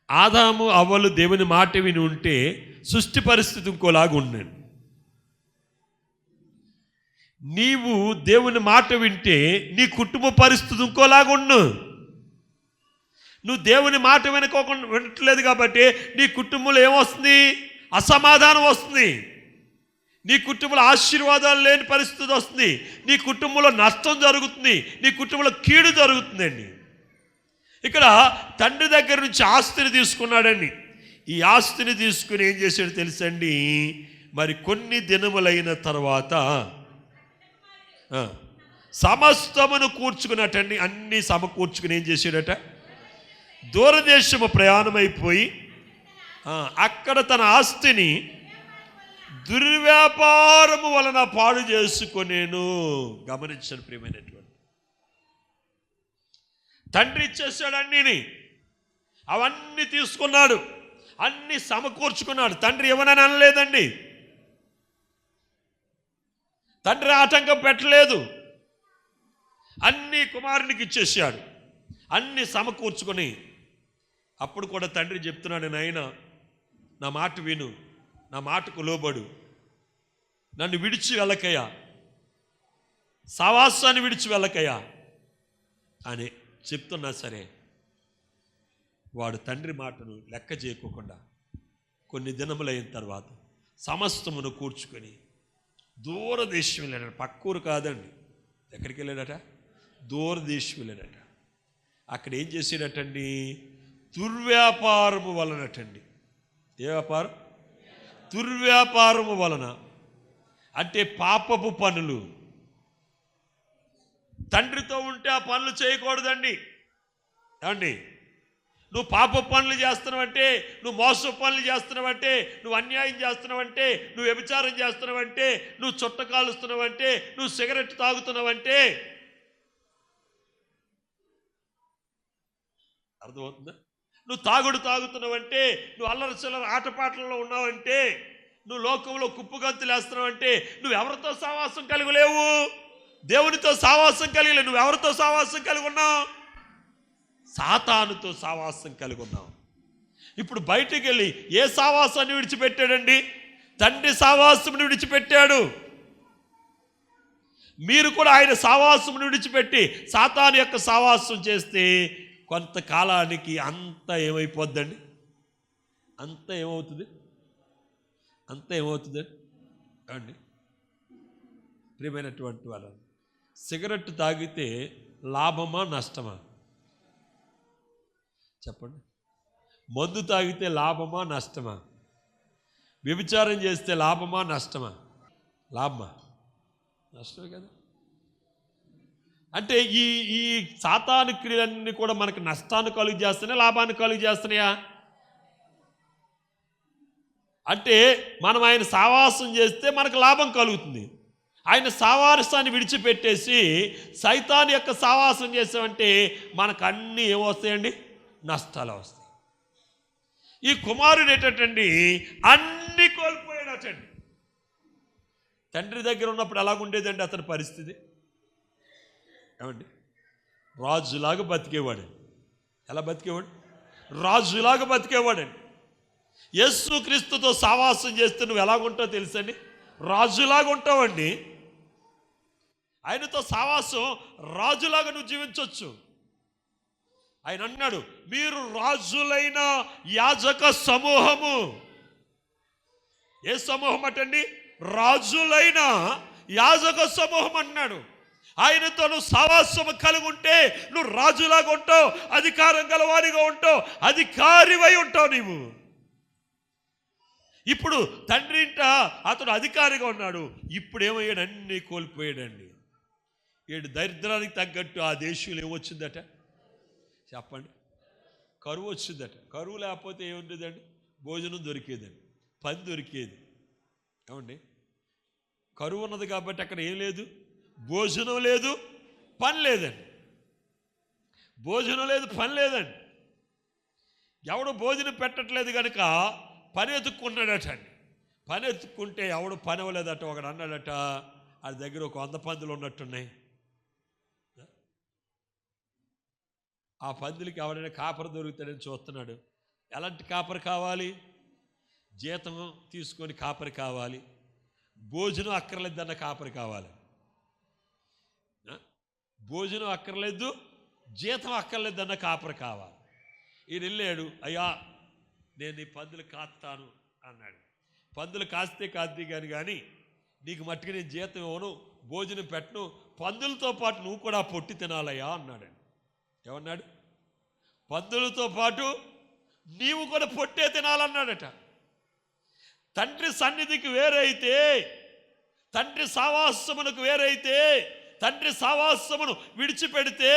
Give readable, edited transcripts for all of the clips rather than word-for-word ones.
ఆదాము అవ్వలు దేవుని మాట విని ఉంటే సృష్టి పరిస్థితి ఇంకోలాగా ఉండండి. నీవు దేవుని మాట వింటే నీ కుటుంబ పరిస్థితి ఇంకోలాగా ఉండు. నువ్వు దేవుని మాట వినట్లేదు కాబట్టి నీ కుటుంబంలో ఏమొస్తుంది? అసమాధానం వస్తుంది. నీ కుటుంబంలో ఆశీర్వాదాలు లేని పరిస్థితి వస్తుంది. నీ కుటుంబంలో నష్టం జరుగుతుంది. నీ కుటుంబంలో కీడు జరుగుతుందండి. ఇక్కడ తండ్రి దగ్గర నుంచి ఆస్తిని తీసుకున్నాడండి. ఈ ఆస్తిని తీసుకుని ఏం చేశాడు తెలుసండి? మరి కొన్ని దినములైన తర్వాత సమస్తమును కూర్చుకున్నట్టండి, అన్ని సమకూర్చుకుని ఏం చేశాడట? దూరదేశము ప్రయాణమైపోయి అక్కడ తన ఆస్తిని దుర్వ్యాపారము వలన పాడు చేసుకొనేను. గమనించండి ప్రియమైనటువంటి, తండ్రి ఇచ్చేసాడు అన్నీని, అవన్నీ తీసుకున్నాడు, అన్ని సమకూర్చుకున్నాడు. తండ్రి ఏమనని అనలేదండి, తండ్రి ఆటంకం పెట్టలేదు. అన్నీ కుమారునికి ఇచ్చేసాడు, అన్ని సమకూర్చుకొని. అప్పుడు కూడా తండ్రి చెప్తున్నాడు, నాయనా నా మాట విను, నా మాటకు లోబడు, నన్ను విడిచి వెళ్ళకయ్యా, సావాసాన్ని విడిచి వెళ్ళకయ్యా అని చెప్తున్నా సరే వాడు తండ్రి మాటను లెక్క చేయకోకుండా కొన్ని దినములైన తర్వాత సమస్తమును కూర్చుకొని దూరదేశం వెళ్ళాడట. పక్కూరు కాదండి, ఎక్కడికి వెళ్ళాడట? దూరదేశం వెళ్ళాడట. అక్కడ ఏం చేసాడటండి? దుర్వ్యాపారము వలనటండి. ఏ వ్యాపారం? దుర్వ్యాపారము వలన అంటే పాపపు పనులు. తండ్రితో ఉంటే ఆ పనులు చేయకూడదండి. ఏమండి, నువ్వు పాప పనులు చేస్తున్నావంటే, నువ్వు మోస పనులు చేస్తున్నావంటే, నువ్వు అన్యాయం చేస్తున్నావంటే, నువ్వు వ్యభిచారం చేస్తున్నావంటే, నువ్వు చుట్ట కాలుస్తున్నావంటే, నువ్వు సిగరెట్ తాగుతున్నావంటే, అర్థమవుతుందా? నువ్వు తాగుతున్నావంటే, నువ్వు అల్లరి చిల్లర ఆటపాటలలో ఉన్నావంటే, నువ్వు లోకంలో కుప్పుగంతులు వేస్తున్నావంటే నువ్వు ఎవరితో సావాసం కలిగి లేవు? దేవునితో సావాసం కలిగి నువ్వు ఎవరితో సావాసం కలిగి ఉన్నావు? సాతానుతో సావాసం కలిగి ఉన్నావు. ఇప్పుడు బయటికి వెళ్ళి ఏ సావాసాన్ని విడిచిపెట్టాడండి? తండ్రి సావాసమును విడిచిపెట్టాడు. మీరు కూడా ఆయన సావాసమును విడిచిపెట్టి సాతాను యొక్క సావాసం చేస్తే కొంతకాలానికి అంతా ఏమైపోద్దండి? అంతా ఏమవుతుంది అండి? ప్రియమైనటువంటి వాళ్ళు, సిగరెట్ తాగితే లాభమా నష్టమా చెప్పండి? మందు తాగితే లాభమా నష్టమా? వ్యభిచారం చేస్తే లాభమా నష్టమా? లాభమా? నష్టమే కదా. అంటే ఈ సాతాను క్రియలన్నీ కూడా మనకు నష్టాన్ని కలుగు చేస్తున్నాయా, లాభాన్ని కలుగు చేస్తున్నాయా? అంటే మనం ఆయన సావాసం చేస్తే మనకు లాభం కలుగుతుంది. ఆయన సావాసాన్ని విడిచిపెట్టేసి సైతాన్ యొక్క సావాసం చేసామంటే మనకు అన్నీ ఏమొస్తాయండి? నష్టాలు వస్తాయి. ఈ కుమారుడు ఏంటండి, అన్నీ కోల్పోయాడటండి. తండ్రి దగ్గర ఉన్నప్పుడు ఎలాగుండేదండి అతని పరిస్థితి? ఏమండి, రాజులాగా బతికేవాడు. ఎలా బతికేవాడు? రాజులాగా బతికేవాడండి. యేసుక్రీస్తుతో సావాసం చేస్తే నువ్వు ఎలాగుంటావు తెలుసండి? రాజులాగా ఉంటావండి. ఆయనతో సావాసం రాజులాగా నువ్వు జీవించవచ్చు. ఆయన అన్నాడు, మీరు రాజులైన యాజక సమూహము. ఏ సమూహం అటండి? రాజులైన యాజక సమూహం అన్నాడు. ఆయనతో నువ్వు సావాసం కలిగి ఉంటే నువ్వు రాజులాగా ఉంటావు, అధికారం గలవారిగా ఉంటావు, అధికారివై ఉంటావు నీవు. ఇప్పుడు తండ్రి ఇంట అతడు అధికారిగా ఉన్నాడు. ఇప్పుడు ఏమయ్యాడు? అన్నీ కోల్పోయాడండి. ఏడు దరిద్రానికి తగ్గట్టు ఆ దేశంలో ఏమొచ్చిందట చెప్పండి? కరువు వచ్చిందట. కరువు లేకపోతే ఏముండేదండి? భోజనం దొరికేదండి, పని దొరికేది. ఏమండి, కరువు ఉన్నది కాబట్టి అక్కడ ఏం లేదు? భోజనం లేదు, పని లేదండి. భోజనం లేదు, పని లేదండి. ఎవడు భోజనం పెట్టట్లేదు కనుక పని ఎత్తుక్కున్నాడట అండి. పని ఎత్తుక్కుంటే ఎవడు పని అవ్వలేదట. ఒకడు అన్నాడట, అది దగ్గర ఒక 100 పందులు ఉన్నట్టున్నాయి. ఆ పందులకి ఎవడైనా కాపర దొరుకుతాడని చూస్తున్నాడు. ఎలాంటి కాపరి కావాలి? జీతం తీసుకొని కాపరి కావాలి. భోజనం అక్కర్లేదన్న కాపరి కావాలి. భోజనం అక్కర్లేదు, జీతం అక్కర్లేదన్న కాపరి కావాలి. ఈయన వెళ్ళాడు, అయ్యా నేను ఈ పందులు కాస్తాను అన్నాడు. పందులు కాస్తే కాద్ది కానీ నీకు మట్టుకు నేను జీతం ఇవ్వను, భోజనం పెట్టను, పందులతో పాటు నువ్వు కూడా పొట్టి తినాలయ్యా అన్నాడు. ఏమన్నాడు? పందులతో పాటు నీవు కూడా పొట్టే తినాలన్నాడట. తండ్రి సన్నిధికి వేరైతే, తండ్రి సావాసమునకు వేరైతే, తండ్రి సావాసమును విడిచిపెడితే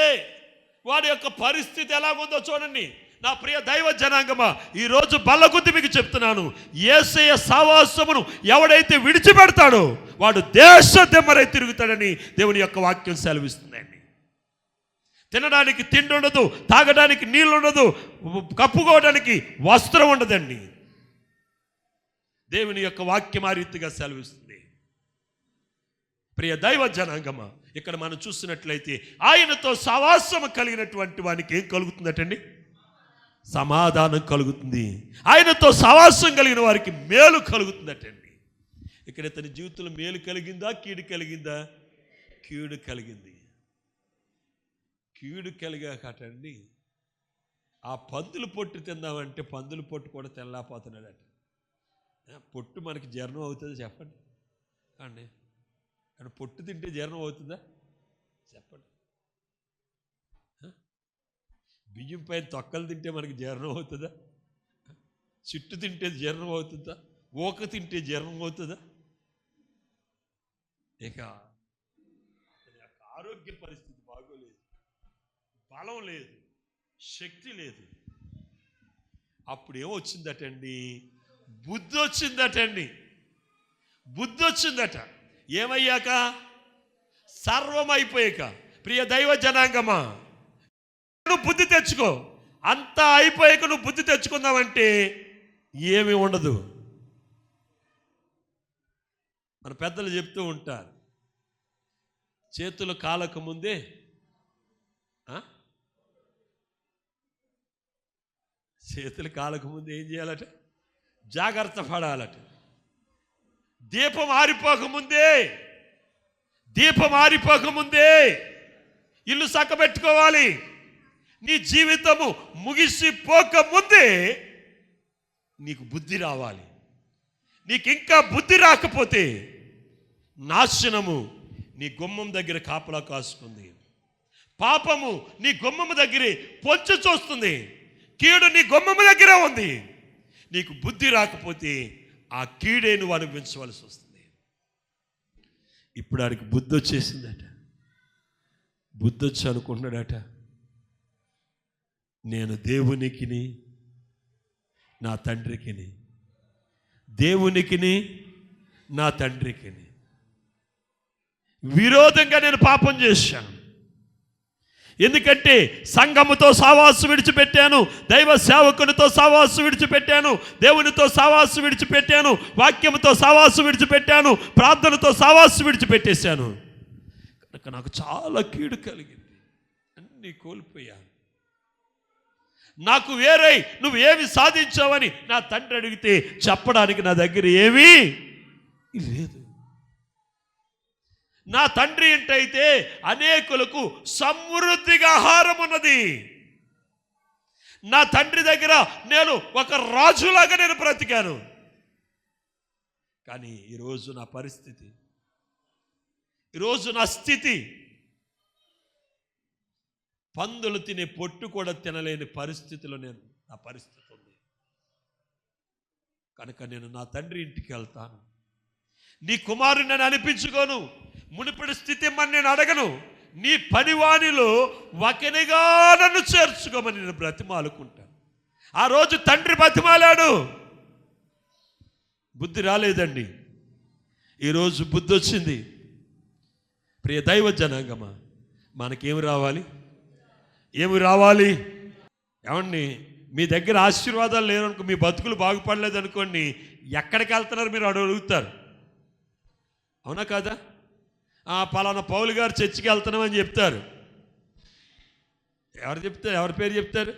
వాడి యొక్క పరిస్థితి ఎలాగుందో చూడండి. నా ప్రియ దైవ జనాంగమా, ఈరోజు బల్లగుద్ది మీకు చెప్తున్నాను, యేసయ్య సావాసమును ఎవడైతే విడిచిపెడతాడో వాడు దేశ దెమ్మరై తిరుగుతాడని దేవుని యొక్క వాక్యం సెలవిస్తుందండి. తినడానికి తిండి ఉండదు, తాగడానికి నీళ్ళు ఉండదు, కప్పుకోవడానికి వస్త్రం ఉండదండి. దేవుని యొక్క వాక్యం ఆ రీతిగా సెలవిస్తుంది. ప్రియ దైవ జనాంగమా, ఇక్కడ మనం చూసినట్లయితే ఆయనతో సహవాసం కలిగినటువంటి వానికి ఏం కలుగుతుందటండి? సమాధానం కలుగుతుంది. ఆయనతో సహవాసం కలిగిన వారికి మేలు కలుగుతుందటండి. ఇక్కడ ఇతని జీవితంలో మేలు కలిగిందా, కీడు కలిగిందా? కీడు కలిగింది. కీడు కలిగాకటండి ఆ పందులు పొట్టు తిందామంటే పందులు పొట్టు కూడా తినలేకపోతున్నాడట. పొట్టు మనకి జీర్ణం అవుతుందా చెప్పండి అండి? అంటే పొట్టు తింటే జీర్ణం అవుతుందా చెప్పండి? బియ్యం పైన తొక్కలు తింటే మనకి జీర్ణం అవుతుందా? చిట్టు తింటే జీర్ణం అవుతుందా? ఊక తింటే జీర్ణం అవుతుందా? ఇక ఆరోగ్య పరిస్థితి బాగోలేదు, బలం లేదు, శక్తి లేదు. అప్పుడు ఏమొచ్చిందటండి? బుద్ధి వచ్చిందటండి. బుద్ధి వచ్చిందట. ఏమయ్యాక? సర్వం అయిపోయాక. ప్రియ దైవ జనాంగమా, నువ్వు బుద్ధి తెచ్చుకో. అంతా అయిపోయాక నువ్వు బుద్ధి తెచ్చుకుందామంటే ఏమీ ఉండదు. మన పెద్దలు చెప్తూ ఉంటారు, చేతులు కాలక ముందే చేతులు కాలక ముందే ఏం చేయాలట? జాగ్రత్త పడాలట. దీపం ఆరిపోకముందే ఇల్లు చక్కబెట్టుకోవాలి. నీ జీవితము ముగిసిపోకముందే నీకు బుద్ధి రావాలి. నీకు ఇంకా బుద్ధి రాకపోతే నాశనము నీ గుమ్మం దగ్గర కాపలా కాస్తుంది. పాపము నీ గుమ్మము దగ్గరే పొంచి చూస్తుంది. కీడు నీ గుమ్మము దగ్గర ఉంది. నీకు బుద్ధి రాకపోతే ఆ కీడే నువ్వు అనుభవించవలసి వస్తుంది. ఇప్పుడు ఆడికి బుద్ధి వచ్చేసిందట. బుద్ధి వచ్చి అనుకుంటున్నాడట, నేను దేవునికిని నా తండ్రికిని, దేవునికిని నా తండ్రికిని విరోధంగా నేను పాపం చేశాను. ఎందుకంటే సంఘముతో సావాసు విడిచిపెట్టాను, దైవ సేవకునితో సావాసు విడిచిపెట్టాను, దేవునితో సావాసు విడిచిపెట్టాను, వాక్యముతో సావాసు విడిచిపెట్టాను, ప్రార్థనతో సావాసు విడిచిపెట్టేశాను. కనుక నాకు చాలా కీడు కలిగింది, అన్నీ కోల్పోయాను. నాకు వేరై నువ్వు ఏమి సాధించావని నా తండ్రి అడిగితే చెప్పడానికి నా దగ్గర ఏమీ లేదు. నా తండ్రి ఏంటైతే అనేకులకు సమృద్ధిగా ఆహారం ఉన్నది. నా తండ్రి దగ్గర నేను ఒక రాజులాగా నేను బ్రతికాను. కానీ ఈరోజు నా పరిస్థితి, ఈరోజు నా స్థితి, పందులు తినే పొట్టు కూడా తినలేని పరిస్థితిలో నా పరిస్థితి ఉంది. కనుక నేను నా తండ్రి ఇంటికి వెళ్తాను. నీ కుమారుని నేను అనిపించుకోను, మునిపటి స్థితి మరి నేను అడగను. నీ పనివానిలో ఒకనిగా నన్ను చేర్చుకోమని నేను బ్రతిమాలుకుంటాను. ఆ రోజు తండ్రి బ్రతిమాలాడు, బుద్ధి రాలేదండి. ఈరోజు బుద్ధి వచ్చింది. ప్రియ దైవ జనాంగమా, మనకేమి రావాలి? ఏమి రావాలి? ఏమండి, మీ దగ్గర ఆశీర్వాదాలు లేవనుకో, మీ బతుకులు బాగుపడలేదు అనుకోండి, ఎక్కడికి వెళ్తున్నారు మీరు అడుగుతారు. అవునా కాదా? పలానా పౌలు గారు చర్చికి వెళ్తున్నామని చెప్తారు. ఎవరు చెప్తారు? ఎవరి పేరు చెప్తారు?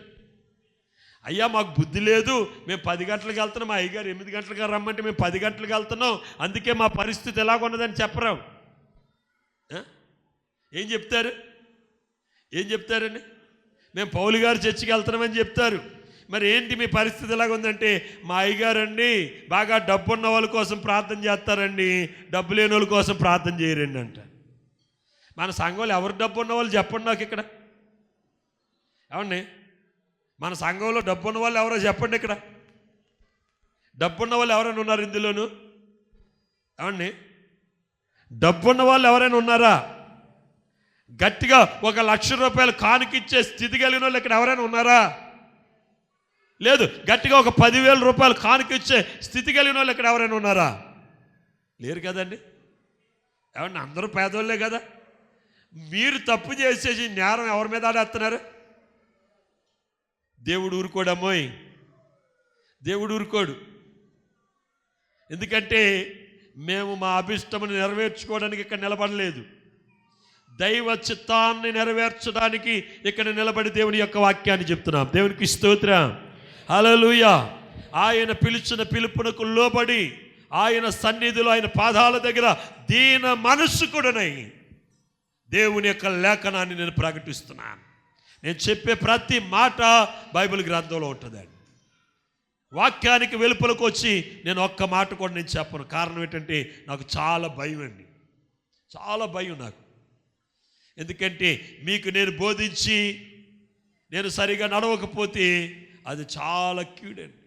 అయ్యా మాకు బుద్ధి లేదు, మేము 10 గంటలకు వెళ్తున్నాం, మా అయ్యగారు 8 గంటలకు రమ్మంటే మేము 10 గంటలకు వెళ్తున్నాం, అందుకే మా పరిస్థితి ఎలాగున్నదని చెప్పరాం. ఏం చెప్తారండి? మేము పౌలు గారు చర్చికి వెళ్తున్నామని చెప్తారు. మరి ఏంటి మీ పరిస్థితి ఎలాగుందంటే, మా అయ్యగారండి బాగా డబ్బు ఉన్న వాళ్ళ కోసం ప్రార్థన చేస్తారండి, డబ్బు లేని వాళ్ళ కోసం ప్రార్థన చేయరండి అంట. మన సంఘంలో ఎవరు డబ్బు ఉన్న వాళ్ళు చెప్పండి నాకు ఇక్కడ. ఏమండి, మన సంఘంలో డబ్బు ఉన్న వాళ్ళు ఎవరో చెప్పండి ఇక్కడ. డబ్బున్న వాళ్ళు ఎవరైనా ఉన్నారు ఇందులోను? ఏమండి, డబ్బున్న వాళ్ళు ఎవరైనా ఉన్నారా? గట్టిగా 1,00,000 రూపాయలు కానుకిచ్చే స్థితి కలిగిన వాళ్ళు ఇక్కడ ఎవరైనా ఉన్నారా? లేదు. గట్టిగా 10,000 రూపాయలు కానుకిచ్చే స్థితి కలిగిన వాళ్ళు ఇక్కడ ఎవరైనా ఉన్నారా? లేరు కదండి. ఏమండి, అందరూ పేదోళ్ళే కదా. మీరు తప్పు చేసేసి నేరం ఎవరి మీద ఆడేస్తున్నారు? దేవుడు ఊరుకోడమ్మోయ్, దేవుడు ఊరుకోడు. ఎందుకంటే మేము మా అభిష్టమును నెరవేర్చుకోవడానికి ఇక్కడ నిలబడలేదు, దైవ చిత్తాన్ని నెరవేర్చడానికి ఇక్కడ నిలబడి దేవుని యొక్క వాక్యాన్ని చెప్తున్నాం. దేవునికి స్తోత్రం, హల్లెలూయా. ఆయన పిలిచిన పిలుపునకు లోబడి ఆయన సన్నిధిలో ఆయన పాదాల దగ్గర దీన మనస్సుకుడనై దేవుని యొక్క లేఖనాన్ని నేను ప్రకటిస్తున్నాను. నేను చెప్పే ప్రతి మాట బైబిల్ గ్రంథంలో ఉంటుందండి. వాక్యానికి వెలుపలకు వచ్చి నేను ఒక్క మాట కూడా నేను చెప్పను. కారణం ఏంటంటే నాకు చాలా భయం అండి, చాలా భయం నాకు. ఎందుకంటే మీకు నేను బోధించి నేను సరిగా నడవకపోతే అది చాలా కీడండి.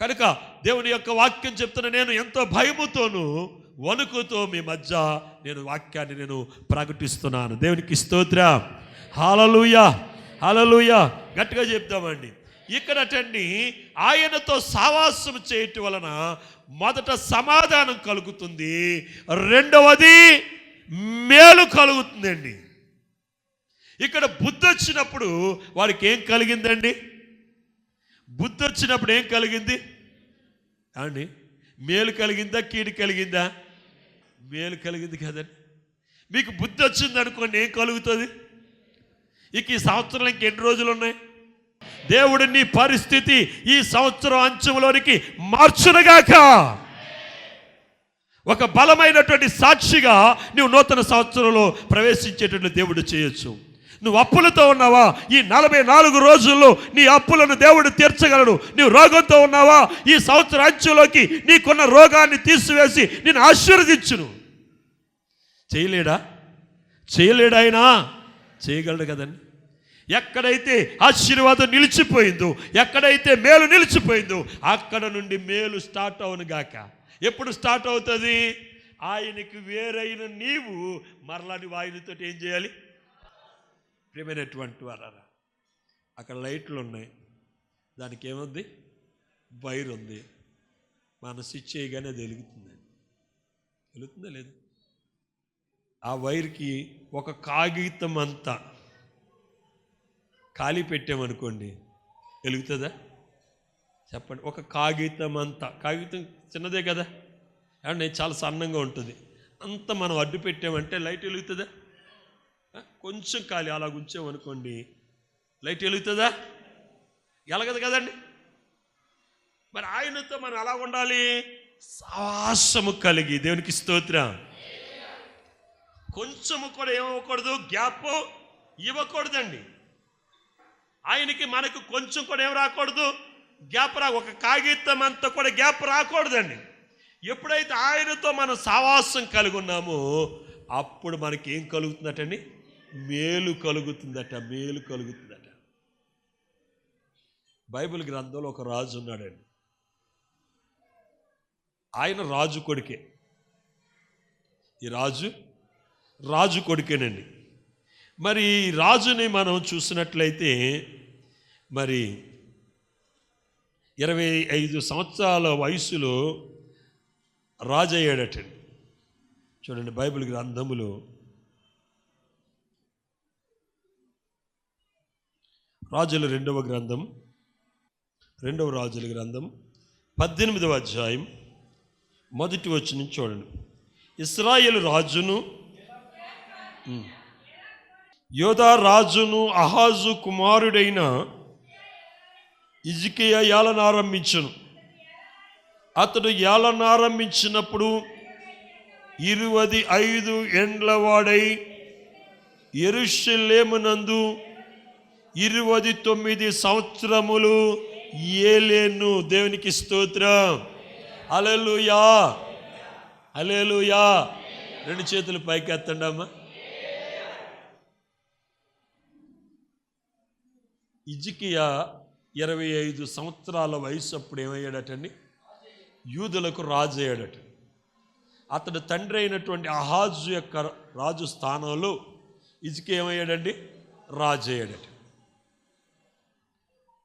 కనుక దేవుని యొక్క వాక్యం చెప్తున్న నేను ఎంతో భయముతోనూ వణుకుతో మీ మధ్య నేను వాక్యాన్ని నేను ప్రకటిస్తున్నాను. దేవునికి స్తోత్రం, హల్లెలూయా, హల్లెలూయా. గట్టిగా చెప్తామండి. ఇక్కడటండి ఆయనతో సావాసం చేయటం వలన మొదట సమాధానం కలుగుతుంది, రెండవది మేలు కలుగుతుందండి. ఇక్కడ బుద్ధి వచ్చినప్పుడు వారికి ఏం కలిగిందండి? బుద్ధి వచ్చినప్పుడు ఏం కలిగింది అండి? మేలు కలిగిందా, కీడు కలిగిందా? మేలు కలిగింది కదండి. మీకు బుద్ధి వచ్చింది అనుకోండి, ఏం కలుగుతుంది? ఇక ఈ సంవత్సరం ఇంకెన్ని రోజులు ఉన్నాయి? దేవుడు నీ పరిస్థితి ఈ సంవత్సరం అంచులోనికి మార్చునుగాక. ఒక బలమైనటువంటి సాక్షిగా నువ్వు నూతన సంవత్సరంలో ప్రవేశించేటట్లు దేవుడు చేయొచ్చు. నువ్వు అప్పులతో ఉన్నావా? ఈ 44 రోజుల్లో నీ అప్పులను దేవుడు తీర్చగలడు. నువ్వు రోగంతో ఉన్నావా? ఈ సంవత్సరం అంచులోకి నీకున్న రోగాన్ని తీసివేసి నిన్ను ఆశీర్వదించును. చేయలేడా? ఆయన చేయగలడు కదండి. ఎక్కడైతే ఆశీర్వాదం నిలిచిపోయిందో, ఎక్కడైతే మేలు నిలిచిపోయిందో అక్కడ నుండి మేలు స్టార్ట్ అవును గాక. ఎప్పుడు స్టార్ట్ అవుతుంది? ఆయనకి వేరైన నీవు మరలా నువ్వు ఆయనతో ఏం చేయాలి? ప్రియమైనటువంటి వారా, అక్కడ లైట్లు ఉన్నాయి, దానికి ఏముంది? వైర్ ఉంది. మన స్విచ్ చేయగానే అది వెలుగుతుందా లేదు? ఆ వైర్కి ఒక కాగితం అంతా ఖాళీ పెట్టామనుకోండి, వెలుగుతుందా? చెప్పండి. ఒక కాగితం అంతా, కాగితం చిన్నదే కదా అండి, చాలా సన్నంగా ఉంటుంది. అంత మనం అడ్డు పెట్టామంటే లైట్ వెలుగుతుందా? కొంచెం ఖాళీ అలా ఉంచామనుకోండి, లైట్ వెలుగుతుందా? ఎలగదు కదండి. మరి ఆయనతో మనం అలా ఉండాలి, సావాసము కలిగి. దేవునికి స్తోత్రం. కొంచెము కూడా ఏమవ్వకూడదు, గ్యాప్ ఇవ్వకూడదండి. ఆయనకి మనకు కొంచెం కూడా ఏం రాకూడదు, గ్యాప్ ఒక కాగితం అంతా కూడా గ్యాప్ రాకూడదండి. ఎప్పుడైతే ఆయనతో మనం సావాసం కలిగి ఉన్నామో అప్పుడు మనకి ఏం కలుగుతుందటండి? మేలు కలుగుతుందట. బైబిల్ గ్రంథంలో ఒక రాజు ఉన్నాడండి. ఆయన రాజు కొడుకే. ఈ రాజు కొడుకేనండి. మరి రాజుని మనం చూసినట్లయితే మరి 25 సంవత్సరాల వయసులో రాజు అయ్యాడటండి. చూడండి బైబిల్ గ్రంథములో రాజుల రెండవ రాజుల గ్రంథం 18వ అధ్యాయం మొదటి వచనం చూడండి. ఇశ్రాయేలు రాజును యోధా రాజును అహాజు కుమారుడైన హిజ్కియా ఏలన ఆరంభించును. అతడు ఏలన ఆరంభించినప్పుడు 25 ఏండ్ల వాడై యెరూషలేమునందు 29 సంవత్సరములు ఏలేను. దేవునికి స్తోత్రం. హల్లెలూయా, హల్లెలూయా. 2 చేతులు పైకి ఎత్తండి అమ్మా. హిజ్కియా 25 సంవత్సరాల వయసు అప్పుడు ఏమయ్యాడటండి? యూదులకు రాజు అయ్యాడట. అతడు తండ్రి అయినటువంటి అహాజు యొక్క రాజు స్థానంలో హిజ్కియా ఏమయ్యాడండి? రాజు అయ్యాడట.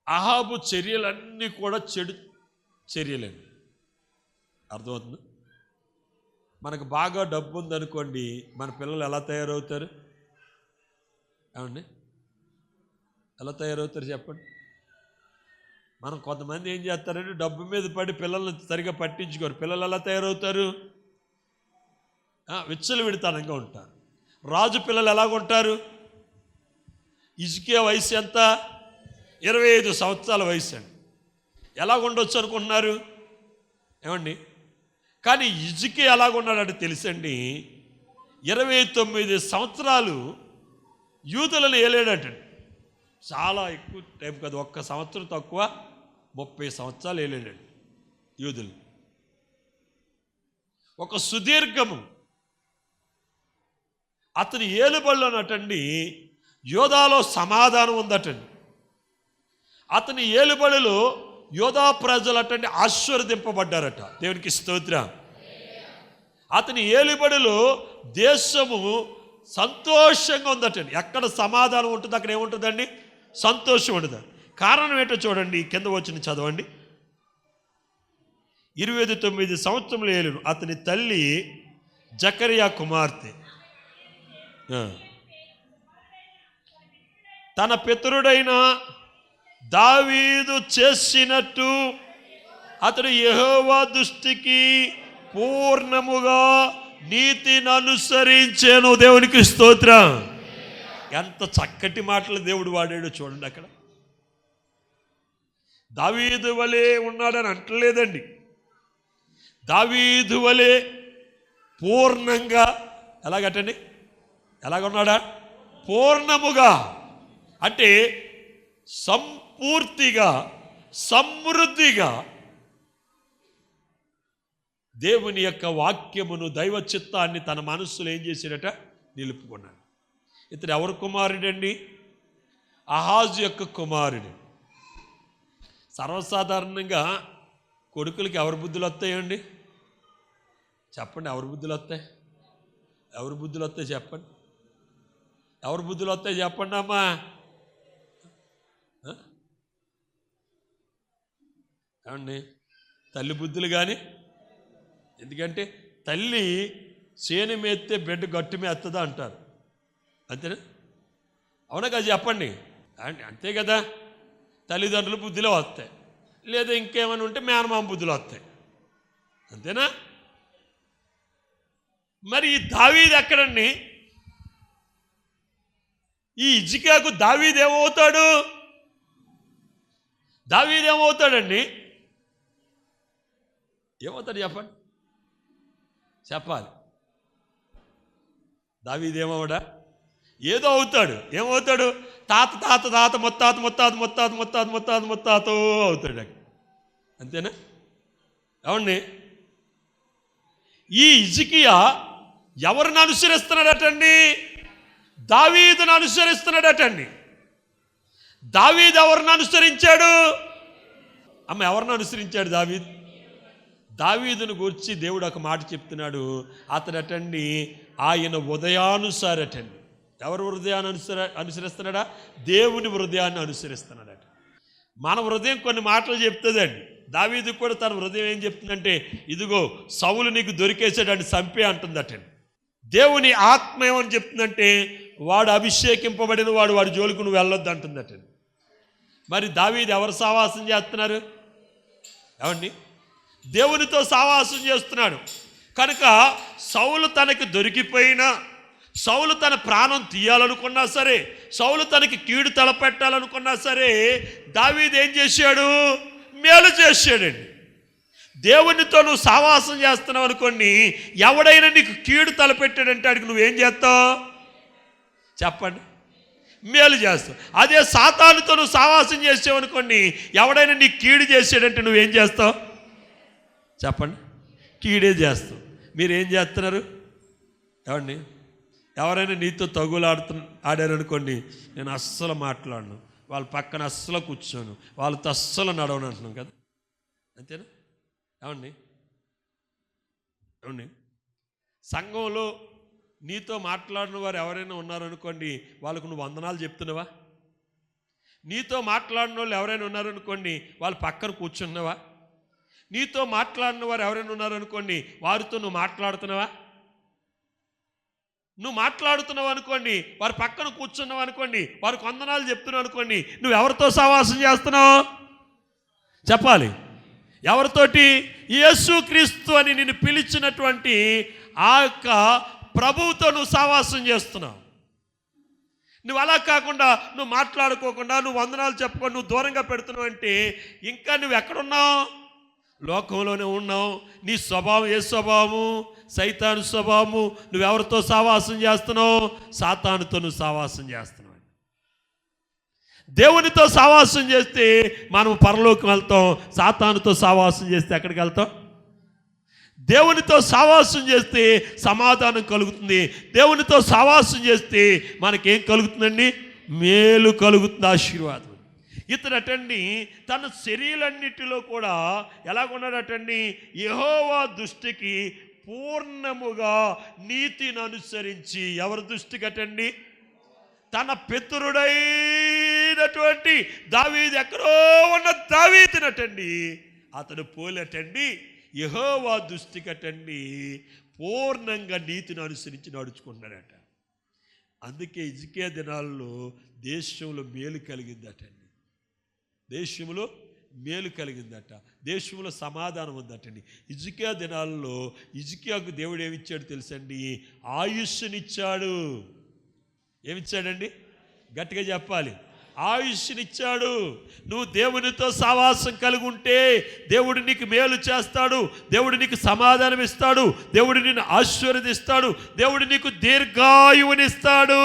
అహాబు చర్యలన్నీ కూడా చెడు చర్యలండి. అర్థమవుతుంది? మనకు బాగా డబ్బు ఉందనుకోండి, మన పిల్లలు ఎలా తయారవుతారు? ఏమండి, ఎలా తయారవుతారు చెప్పండి? మనం కొంతమంది ఏం చేస్తారంటే డబ్బు మీద పడి పిల్లల్ని సరిగా పట్టించుకోరు. పిల్లలు ఎలా తయారవుతారు? విచ్చలవిడితనంగా ఉంటారు. రాజు పిల్లలు ఎలాగుంటారు? హిజ్కియా వయసు ఎంత? 25 సంవత్సరాల వయసు అండి. ఎలాగుండొచ్చు అనుకుంటున్నారు? ఏమండి, కానీ హిజ్కియా ఎలాగున్నాడంటే తెలుసండి, 29 సంవత్సరాలు యూదులను ఏలేడటండి. చాలా ఎక్కువ టైం కాదు, 1 సంవత్సరం తక్కువ 30 సంవత్సరాలు ఏలేడండి యూదులు. ఒక సుదీర్ఘము. అతని ఏలుబడిలోనటండి యోధాలో సమాధానం ఉందటండి. అతని ఏలుబడిలో యోధా ప్రజలటండి ఆశీర్వదింపబడ్డారట. దేవునికి స్తోత్రం. అతని ఏలుబడిలో దేశము సంతోషంగా ఉందటండి. ఎక్కడ సమాధానం ఉంటుంది అక్కడ ఏముంటుందండి? సంతోషం ఉంటుంది. కారణం ఏంటో చూడండి, కింద వచ్చిన చదవండి. 29 సంవత్సరములు ఏలును. అతని తల్లి జకరియా కుమార్తె. తన పితరుడైన దావీదు చేసినట్టు అతడు యెహోవా దృష్టికి పూర్ణముగా నీతిని అనుసరించేను. దేవునికి స్తోత్రం. ఎంత చక్కటి మాటలు దేవుడు వాడాడో చూడండి. అక్కడ దావీదు వలె ఉన్నాడని అంటలేదండి. దావీదు వలె పూర్ణంగా ఎలాగటండి? ఎలాగున్నాడా? పూర్ణముగా అంటే సంపూర్తిగా, సమృద్ధిగా దేవుని యొక్క వాక్యమును, దైవ చిత్తాన్ని తన మనస్సులో ఏం చేశాడట? నిలుపుకున్నాడు. ఇతడు ఎవరు కుమారుడండి? అహాజు యొక్క కుమారుడు. సర్వసాధారణంగా కొడుకులకి ఎవరి బుద్ధులు వస్తాయండి? చెప్పండి, ఎవరి బుద్ధులు వస్తాయి? ఎవరి బుద్ధులు వస్తాయి చెప్పండి? ఎవరి బుద్ధులు వస్తాయి చెప్పండి అమ్మా. ఏమండి, తల్లి బుద్ధులు కానీ. ఎందుకంటే తల్లి చేను మేస్తే బిడ్డ గట్టు మేస్తుందా అంటారు. అంతేనా? అవునా కదా చెప్పండి? అంతే కదా. తల్లిదండ్రులు బుద్ధిలో వస్తాయి, లేదా ఇంకేమైనా ఉంటే మేనమామ బుద్ధులు వస్తాయి. అంతేనా? మరి ఈ దావీదు ఎక్కడండి? ఈ హిజ్కియాకు దావీదు ఏమవుతాడు? దావీదు ఏమవుతాడండి? ఏమవుతాడు చెప్పండి? చెప్పాలి. దావీదు ఏమవుడా? ఏదో అవుతాడు. ఏమవుతాడు? తాత తాత తాత ముత్తాత ముత్తాత ముత్తాత ముత్తాత ముత్తాత ముత్తాతో అవుతాడు. అంతేనా? ఏమండి, ఈ హిజ్కియా ఎవరిని అనుసరిస్తున్నాడటండి? దావీదును అనుసరిస్తున్నాడటండి. దావీదు ఎవరిని అనుసరించాడు? అమ్మ, ఎవరిని అనుసరించాడు దావీదు? దావీదును గురించి దేవుడు ఒక మాట చెప్తున్నాడు. అతడటండి ఆయన హృదయానుసారటండి. ఎవరు హృదయాన్ని అనుసరిస్తున్నాడా? దేవుని హృదయాన్ని అనుసరిస్తున్నాడట. మన హృదయం కొన్ని మాటలు చెప్తుందండి. దావీదు కూడా తన హృదయం ఏం చెప్తుందంటే, ఇదిగో సౌలు నీకు దొరికేసాడని చంపే అంటుందటండి. దేవుని ఆత్మ ఏమని చెప్తుందంటే, వాడు అభిషేకింపబడిన వాడు, వాడి జోలికి నువ్వు వెళ్ళొద్దు అంటుందటండి. మరి దావీదు ఎవరు సావాసం చేస్తున్నారు? ఏమండి, దేవునితో సావాసం చేస్తున్నాడు. కనుక సౌలు తనకి దొరికిపోయినా, సౌలు తన ప్రాణం తీయాలనుకున్నా సరే, సౌలు తనకి కీడు తలపెట్టాలనుకున్నా సరే, దావీదు ఏం చేశాడు? మేలు చేశాడండి. దేవునితో నువ్వు సావాసం చేస్తున్నావు అనుకోండి, ఎవడైనా నీకు కీడు తలపెట్టాడంటే అడిగి నువ్వేం చేస్తావు? చెప్పండి, మేలు చేస్తావు. అదే సాతానుతో నువ్వు సావాసం చేసావు అనుకోండి, ఎవడైనా నీకు కీడు చేసాడంటే నువ్వేం చేస్తావు? చెప్పండి, కీడే చేస్తావు. మీరేం చేస్తున్నారు? ఏమండి, ఎవరైనా నీతో ఆడారనుకోండి, నేను అస్సలు మాట్లాడను, వాళ్ళ పక్కన అస్సలు కూర్చోను, వాళ్ళతో అస్సలు నడవను అంటున్నాం కదా, అంతేనా? ఏమండి, సంఘంలో నీతో మాట్లాడిన వారు ఎవరైనా ఉన్నారనుకోండి, వాళ్ళకు నువ్వు వందనాలు చెప్తున్నావా? నీతో మాట్లాడిన వాళ్ళు ఎవరైనా ఉన్నారనుకోండి, వాళ్ళ పక్కన కూర్చున్నావా? నీతో మాట్లాడిన వారు ఎవరైనా ఉన్నారనుకోండి, వారితో నువ్వు మాట్లాడుతున్నావా? నువ్వు మాట్లాడుతున్నావు అనుకోండి, వారి పక్కన కూర్చున్నావు అనుకోండి, వారికి వందనాలు చెప్తున్నావు అనుకోండి, నువ్వు ఎవరితో సహవాసం చేస్తున్నావు? చెప్పాలి. ఎవరితోటి? యేసుక్రీస్తు అని నిన్ను పిలిచినటువంటి ఆ యొక్క ప్రభువుతో నువ్వు సహవాసం చేస్తున్నావు. నువ్వు అలా కాకుండా, నువ్వు మాట్లాడుకోకుండా, నువ్వు వందనాలు చెప్పుకొని నువ్వు దూరంగా పెడుతున్నావు అంటే ఇంకా నువ్వు ఎక్కడున్నావు? లోకంలోనే ఉన్నావు. నీ స్వభావం ఏ స్వభావము? సైతాను స్వభావము. నువ్వెవరితో సహవాసం చేస్తున్నావు? సాతానుతో నువ్వు సహవాసం చేస్తున్నావు. దేవునితో సహవాసం చేస్తే మనం పరలోకం వెళ్తాం, సాతానుతో సహవాసం చేస్తే ఎక్కడికి వెళ్తాం? దేవునితో సహవాసం చేస్తే సమాధానం కలుగుతుంది. దేవునితో సహవాసం చేస్తే మనకేం కలుగుతుందండి? మేలు కలుగుతుంది, ఆశీర్వాదం. ఇతడటండి తన శరీరాన్నిటిలో కూడా ఎలాగున్నాడటండి? యెహోవా దృష్టికి పూర్ణముగా నీతిని అనుసరించి. ఎవరి దృష్టికి అటండి? తన పితరుడైనటువంటి దావీదు, ఎక్కడో ఉన్న దావీదునటండి అతడు పోలేటండి యెహోవా దృష్టికటండి పూర్ణంగా నీతిని అనుసరించి నడుచుకున్నాడట. అందుకే హిజ్కియా దినాల్లో దేశంలో మేలు కలిగిందటండి. దేశంలో మేలు కలిగిందట, దేశంలో సమాధానం ఉందటండి. హిజ్కియా దినాల్లో హిజ్కియాకు దేవుడు ఏమిచ్చాడు తెలుసండి? ఆయుష్నిచ్చాడు. ఏమిచ్చాడండి? గట్టిగా చెప్పాలి. ఆయుష్నిచ్చాడు. నువ్వు దేవునితో సహవాసం కలిగి ఉంటే దేవుడు నీకు మేలు చేస్తాడు, దేవుడు నీకు సమాధానం ఇస్తాడు, దేవుడు నిన్ను ఆశీర్వదిస్తాడు, దేవుడు నీకు దీర్ఘాయువునిస్తాడు.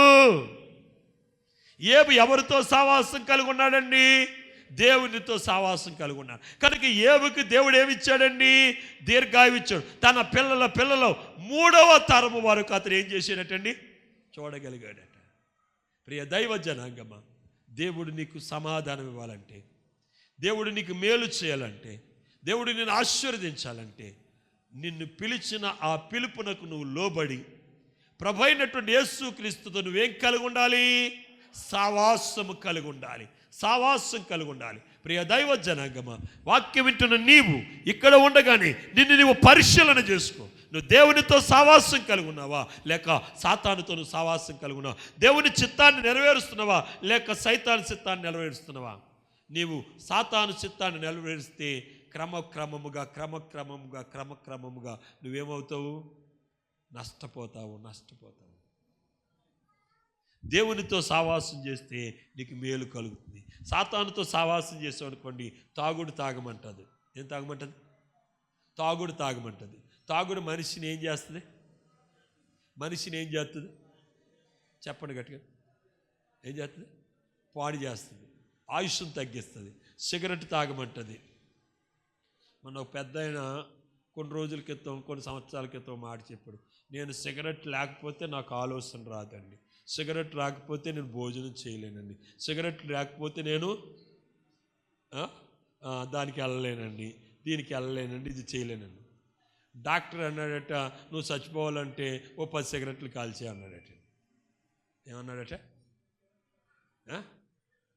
ఏబు ఎవరితో సహవాసం కలిగి ఉన్నాడండి? దేవునితో సహవాసం కలిగి ఉన్నాడు. కనుక ఏబుకి దేవుడు ఏమిచ్చాడండి? దీర్ఘాయువు ఇచ్చాడు. తన పిల్లల 3వ తరము వరకు అతను ఏం చేశాడటండి? చూడగలిగాడట. ప్రియ దైవ జనాంగమా, దేవుడు నీకు సమాధానం ఇవ్వాలంటే, దేవుడు నీకు మేలు చేయాలంటే, దేవుడు నిన్ను ఆశీర్వదించాలంటే, నిన్ను పిలిచిన ఆ పిలుపునకు నువ్వు లోబడి ప్రభువైనటువంటి యేసుక్రీస్తుతో నువ్వేం కలిగి ఉండాలి? సహవాసము కలిగి ఉండాలి, సహవాసం కలిగి ఉండాలి. ప్రియ దైవ జనాంగమా, వాక్యం వింటున్న నీవు ఇక్కడ ఉండగానే నిన్ను నీవు పరిశీలన చేసుకో. నువ్వు దేవునితో సహవాసం కలిగి ఉన్నావా, లేక సాతానుతో నువ్వు సహవాసం కలిగి ఉన్నావా? దేవుని చిత్తాన్ని నెరవేరుస్తున్నావా, లేక సైతాను చిత్తాన్ని నెరవేరుస్తున్నావా? నీవు సాతాను చిత్తాన్ని నెరవేరిస్తే క్రమక్రమముగా నువ్వేమవుతావు? నష్టపోతావు. దేవునితో సహవాసం చేస్తే నీకు మేలు కలుగుతుంది. సాతానుతో సహవాసం చేసావు అనుకోండి, తాగమంటుంది. ఏం తాగమంటుంది? తాగమంటుంది. తాగుడు మనిషిని ఏం చేస్తుంది? చెప్పండి గట్టిగా. ఏం చేస్తుంది? పాడు చేస్తుంది, ఆయుష్ను తగ్గిస్తుంది. సిగరెట్ తాగమంటుంది. మన ఒక పెద్ద ఆయన కొన్ని సంవత్సరాల క్రితం మాట చెప్పాడు, నేను సిగరెట్ లేకపోతే నాకు ఆలోచన రాదండి, సిగరెట్ రాకపోతే నేను భోజనం చేయలేనండి, సిగరెట్ లేకపోతే నేను దానికి వెళ్ళలేనండి, దీనికి వెళ్ళలేనండి, ఇది చేయలేనండి. డాక్టర్ అన్నాడట, నువ్వు చచ్చిపోవాలంటే ఓ 10 సిగరెట్లు కాల్చే అన్నాడట. ఏమన్నాడట?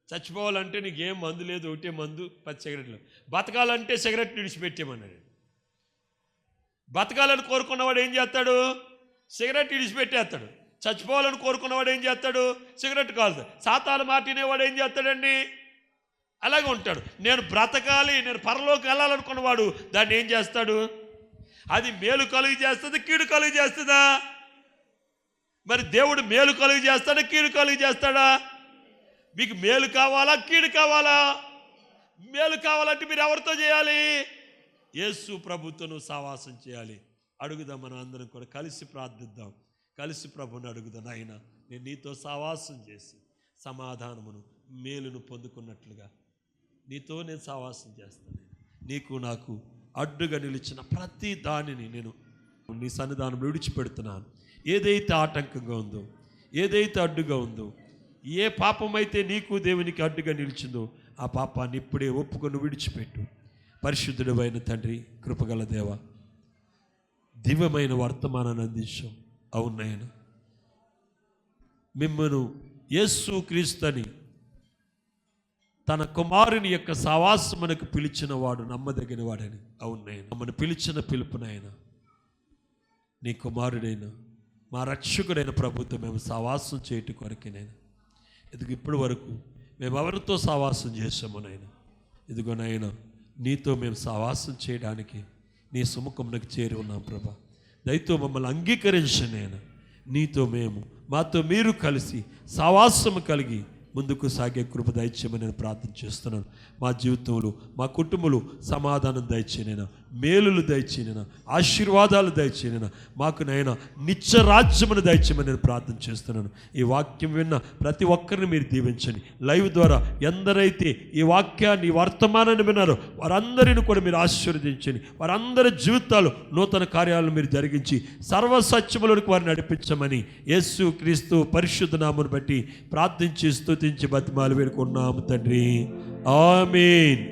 చచ్చిపోవాలంటే నీకేం మందు లేదు, ఒకటే మందు 10 సిగరెట్లు. బతకాలంటే సిగరెట్ విడిచిపెట్టేమన్నాడు. బతకాలని కోరుకున్నవాడు ఏం చేస్తాడు? సిగరెట్ విడిచిపెట్టేస్తాడు. చచ్చిపోవాలని కోరుకున్నవాడు ఏం చేస్తాడు? సిగరెట్ కాల్స్తాడు. సాతాను మాట వినేవాడు ఏం చేస్తాడండి? అలాగే ఉంటాడు. నేను బ్రతకాలి, నేను పరలోకి వెళ్ళాలనుకున్నవాడు దాన్ని ఏం చేస్తాడు? అది మేలు కలుగు చేస్తుంది, కీడు కలుగు చేస్తుందా? మరి దేవుడు మేలు కలుగు చేస్తాడా, కీడు కలుగు చేస్తాడా? మీకు మేలు కావాలా, కీడు కావాలా? మేలు కావాలంటే మీరు ఎవరితో చేయాలి? యేసు ప్రభుత్వం సావాసం చేయాలి. అడుగుదాం, మనం అందరం కూడా కలిసి ప్రార్థిద్దాం, కలిసి ప్రభుని అడుగుదాం. ఆయన నేను నీతో సావాసం చేసి సమాధానమును మేలును పొందుకున్నట్లుగా నీతో నేను సావాసం చేస్తాను. నీకు నాకు అడ్డుగా నిలిచిన ప్రతి దానిని నేను నీ సన్నిధానంలో విడిచిపెడుతున్నాను. ఏదైతే ఆటంకంగా ఉందో, ఏదైతే అడ్డుగా ఉందో, ఏ పాపమైతే నీకు దేవునికి అడ్డుగా నిలిచిందో ఆ పాపాన్ని ఇప్పుడే ఒప్పుకొని విడిచిపెట్టు. పరిశుద్ధుడు అయిన తండ్రి, కృపగల దేవ, దివ్యమైన వర్తమానాన్ని అందించాం. అవునాయన, మిమ్మను యేసు క్రీస్తుని తన కుమారుని యొక్క సావాసమునకు పిలిచిన వాడు నమ్మదగిన వాడని. అవునాయన, మమ్మల్ని పిలిచిన పిలుపునైన నీ కుమారుడైన మా రక్షకుడైన ప్రభుత్వం మేము సావాసం చేయటం కొరకేనైనా. ఇదిగో ఇప్పటి వరకు మేము ఎవరితో సావాసం చేసాము నాయన. ఇదిగో నాయన, నీతో మేము సావాసం చేయడానికి నీ సుముఖమునకు చేరి ఉన్నాం ప్రభా. దయతో మమ్మల్ని అంగీకరించనైనా నీతో మేము, మాతో మీరు కలిసి సావాసము కలిగి ముందుకు సాగే కృప దయచేయమని నేను ప్రార్థన చేస్తున్నాను. మా జీవితంలో, మా కుటుంబంలో సమాధానం దయచేయనైనా, మేలులు దయచేయనైనా, ఆశీర్వాదాలు దయచేయనైనా, మాకు నైనా నిత్య రాజ్యమును దయచేయమని నేను ప్రార్థన చేస్తున్నాను. ఈ వాక్యం విన్న ప్రతి ఒక్కరిని మీరు దీవించండి. లైవ్ ద్వారా ఎందరైతే ఈ వాక్యాన్ని, ఈ వర్తమానాన్ని విన్నారో వారందరిని కూడా మీరు ఆశీర్వదించండి. వారందరి జీవితాలు నూతన కార్యాలను మీరు జరిగించి సర్వసత్యములకు వారిని నడిపించమని యేసు క్రీస్తు పరిశుద్ధ నామమును బట్టి ప్రార్థించి స్తుతించి బతిమాలు వేడుకున్నాము తండ్రి. ఆమేన్.